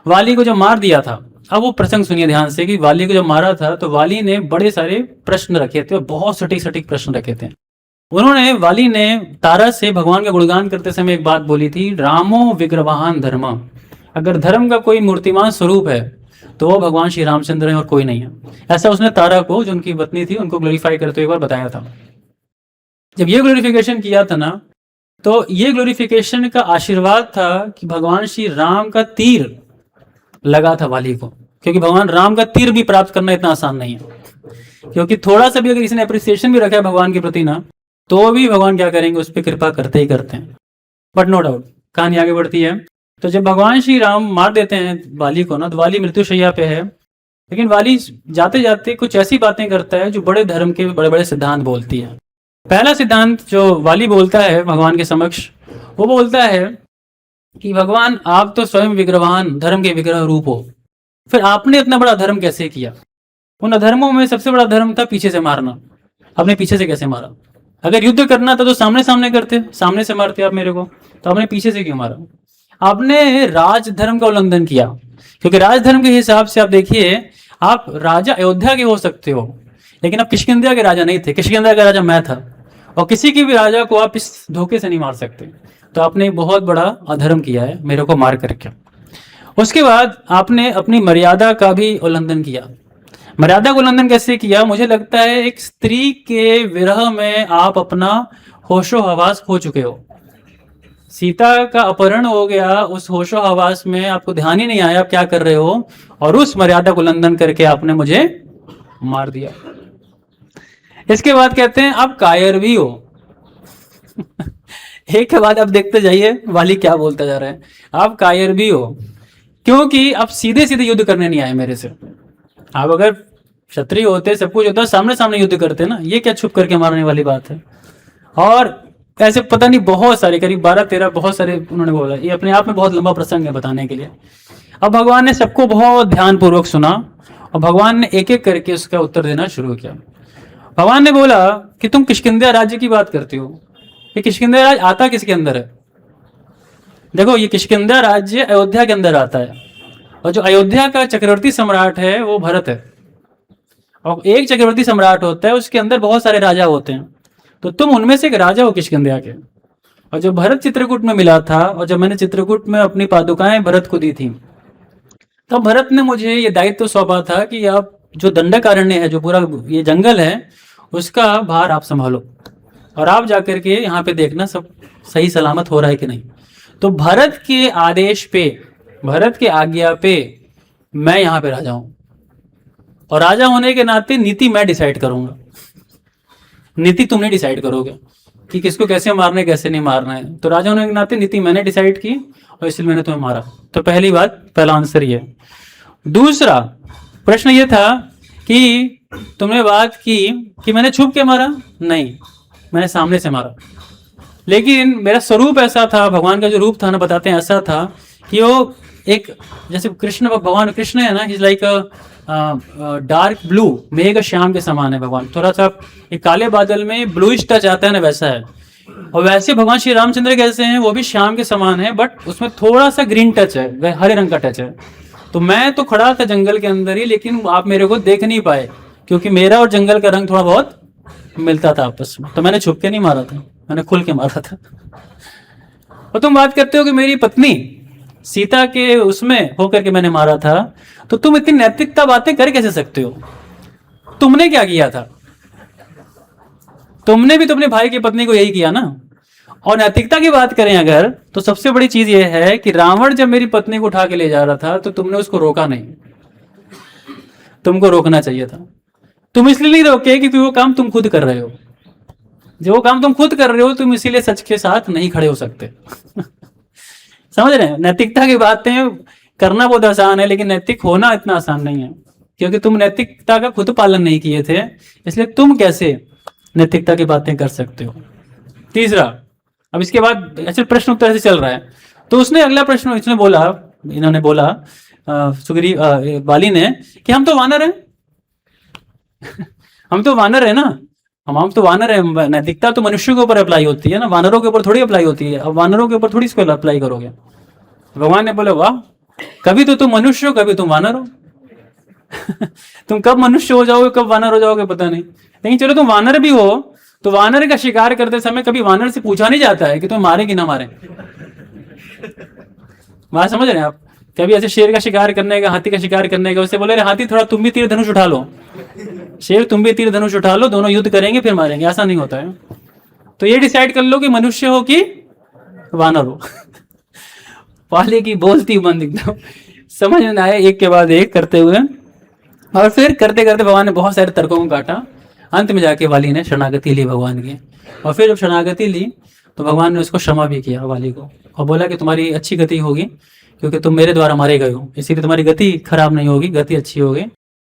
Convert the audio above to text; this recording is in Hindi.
वाली को जब मार दिया था, अब वो प्रसंग सुनिए ध्यान से कि वाली को जब मारा था तो वाली ने बड़े सारे प्रश्न रखे थे और बहुत सटीक सटीक प्रश्न रखे थे। वाली ने तारा से भगवान का गुणगान करते समय एक बात बोली थी, रामो विग्रहवान धर्म। अगर धर्म का कोई मूर्तिमान स्वरूप है तो वो भगवान श्री रामचंद्र है और कोई नहीं है। ऐसा उसने तारा को, जो उनकी पत्नी थी, उनको ग्लोरीफाई करते हुए एक बार बताया था। जब ये ग्लोरिफिकेशन किया था ना, तो ये ग्लोरिफिकेशन का आशीर्वाद था कि भगवान श्री राम का तीर लगा था वाली को, क्योंकि भगवान राम का तीर भी प्राप्त करना इतना आसान नहीं है। क्योंकि थोड़ा सा भी अगर किसी ने अप्रिसिएशन भी रखा है भगवान के प्रति ना, तो भी भगवान क्या करेंगे, उस पर कृपा करते ही करते हैं। बट नो डाउट कहानी आगे बढ़ती है। तो जब भगवान श्री राम मार देते हैं वाली को ना, तो वाली मृत्युशैया पे है, लेकिन वाली जाते जाते कुछ ऐसी बातें करता है जो बड़े धर्म के बड़े बड़े सिद्धांत बोलती है। पहला सिद्धांत जो वाली बोलता है भगवान के समक्ष, वो बोलता है कि भगवान आप तो स्वयं विग्रहवान धर्म के विग्रह रूप हो, फिर आपने इतना बड़ा धर्म कैसे किया? उन अधर्मों में सबसे बड़ा धर्म था पीछे से मारना। आपने पीछे से कैसे मारा? अगर युद्ध करना था तो सामने सामने करते, सामने से मारते आप मेरे को, तो आपने पीछे से क्यों मारा? आपने राज धर्म का उल्लंघन किया, क्योंकि राज धर्म के हिसाब से आप देखिए, आप राजा अयोध्या के हो सकते हो, लेकिन आप किष्किंधा के राजा नहीं थे। किष्किंधा का राजा मैं था, और किसी की भी राजा को आप इस धोखे से नहीं मार सकते। तो आपने बहुत बड़ा अधर्म किया है मेरे को मार करके। उसके बाद आपने अपनी मर्यादा का भी उल्लंघन किया। मर्यादा का उल्लंघन कैसे किया? मुझे लगता है एक स्त्री के विरह में आप अपना होशो हवास खो चुके हो। सीता का अपहरण हो गया, उस होशो हवास में आपको ध्यान ही नहीं आया आप क्या कर रहे हो, और उस मर्यादा का उल्लंघन करके आपने मुझे मार दिया। इसके बाद कहते हैं आप कायर भी हो। एक के बाद आप देखते जाइए वाली क्या बोलता जा रहा है। आप कायर भी हो, क्योंकि आप सीधे सीधे युद्ध करने नहीं आए मेरे से। आप अगर क्षत्रिय होते, सब कुछ होता, सामने सामने युद्ध करते ना, ये क्या छुप करके मारने वाली बात है। और ऐसे पता नहीं बहुत सारे, करीब 12-13 बहुत सारे उन्होंने बोला। ये अपने आप में बहुत लंबा प्रसंग है बताने के लिए। अब भगवान ने सबको बहुत ध्यानपूर्वक सुना और भगवान ने एक एक करके उसका उत्तर देना शुरू किया। भगवान ने बोला कि तुम किष्किंधा राज्य की बात करते हो, ये किष्किंधा राज्य आता किसके अंदर है? देखो, ये किष्किंधा राज्य अयोध्या के अंदर आता है, और जो अयोध्या का चक्रवर्ती सम्राट है वो भरत है। और एक चक्रवर्ती सम्राट होता है, उसके अंदर बहुत सारे राजा होते हैं, तो तुम उनमें से एक राजा हो किष्किंधा के। और जो भरत चित्रकूट में मिला था, और जब मैंने चित्रकूट में अपनी पादुकाएं भरत को दी थी, तब भरत ने मुझे ये दायित्व सौंपा था कि आप जो दंडकारण्य है, जो पूरा ये जंगल है, उसका भार आप संभालो, और आप जाकर के यहाँ पे देखना सब सही सलामत हो रहा है कि नहीं। तो भरत के आदेश पे, भरत के आज्ञा पे मैं यहाँ पे राजा हूं, और राजा होने के नाते नीति मैं डिसाइड करूंगा। नीति तुम नहीं डिसाइड करोगे कि किसको कैसे मारना है कैसे नहीं मारना है। तो राजा होने के नाते नीति मैंने डिसाइड की, और इसलिए मैंने तुम्हें मारा। तो पहली बात, पहला आंसर ये। दूसरा प्रश्न ये था कि तुमने बात की कि मैंने छुप के मारा, नहीं, मैंने सामने से मारा। लेकिन मेरा स्वरूप ऐसा था, भगवान का जो रूप था ना, बताते हैं ऐसा था कि वो एक, जैसे कृष्ण, भगवान कृष्ण है ना, इज लाइक डार्क ब्लू, मेघ श्याम के समान है भगवान। थोड़ा सा एक काले बादल में ब्लूइश टच आता है ना, वैसा है। और वैसे भगवान श्री रामचंद्र कैसे हैं, वो भी श्याम के समान है, बट उसमें थोड़ा सा ग्रीन टच है, वह हरे रंग का टच है। तो मैं तो खड़ा था जंगल के अंदर ही, लेकिन आप मेरे को देख नहीं पाए, क्योंकि मेरा और जंगल का रंग थोड़ा बहुत मिलता था आपस में। तो मैंने छुप के नहीं मारा था, मैंने खुल के मारा था। और तुम बात करते हो कि मेरी पत्नी सीता के उसमें होकर के मैंने मारा था, तो तुम इतनी नैतिकता बातें कर कैसे सकते हो? तुमने क्या किया था? तुमने भी तो अपने भाई की पत्नी को यही किया ना। और नैतिकता की बात करें अगर, तो सबसे बड़ी चीज यह है कि रावण जब मेरी पत्नी को उठा के ले जा रहा था, तो तुमने उसको रोका नहीं। तुमको रोकना चाहिए था। तुम इसलिए नहीं रोके क्योंकि वो काम तुम खुद कर रहे हो। जो वो काम तुम खुद कर रहे हो, तुम इसीलिए सच के साथ नहीं खड़े हो सकते। समझ रहे हैं? नैतिकता की बातें करना बहुत आसान है, लेकिन नैतिक होना इतना आसान नहीं है, क्योंकि तुम नैतिकता का खुद पालन नहीं किए थे, इसलिए तुम कैसे नैतिकता की बातें कर सकते हो। तीसरा, अब इसके बाद ऐसे प्रश्न उत्तर ऐसे चल रहा है, तो उसने अगला प्रश्न इसने बोला, इन्होंने बोला सुग्रीव वाली ने, कि हम तो वानर हैं। हम तो वानर है ना, हम तो वानर है। नैतिकता तो मनुष्य के ऊपर अप्लाई होती है ना, वानरों के ऊपर थोड़ी अप्लाई होती है। अब वानरों के ऊपर थोड़ी इसको अप्लाई करोगे। भगवान ने बोले वाह, कभी तो तुम मनुष्य हो, कभी तुम वानर हो। तुम कब मनुष्य हो जाओगे, कब वानर हो जाओगे पता नहीं। लेकिन चलो तुम वानर भी हो, तो वानर का शिकार करते समय कभी वानर से पूछा नहीं जाता है कि तुम मारे कि ना मारे। बात समझ रहे हैं आप? कभी ऐसे शेर का शिकार करने का, हाथी का शिकार करने का, उससे बोले अरे हाथी थोड़ा तुम भी तीर धनुष उठा लो, शेर तुम भी तीर धनुष उठा लो, दोनों युद्ध करेंगे फिर मारेंगे, ऐसा नहीं होता है। तो ये डिसाइड कर लो कि मनुष्य हो कि वानर हो। वाली की बोलती बंद एकदम, समझ में आया एक के बाद एक करते हुए। और फिर करते करते भगवान ने बहुत सारे तर्कों को काटा, अंत में जाके वाली ने शरणागति ली भगवान की। और फिर जब शरणागति ली तो भगवान ने उसको क्षमा भी किया वाली को, और बोला कि तुम्हारी अच्छी गति होगी क्योंकि तुम मेरे द्वारा मारे गए हो, इसीलिए तुम्हारी गति खराब नहीं होगी, गति अच्छी होगी।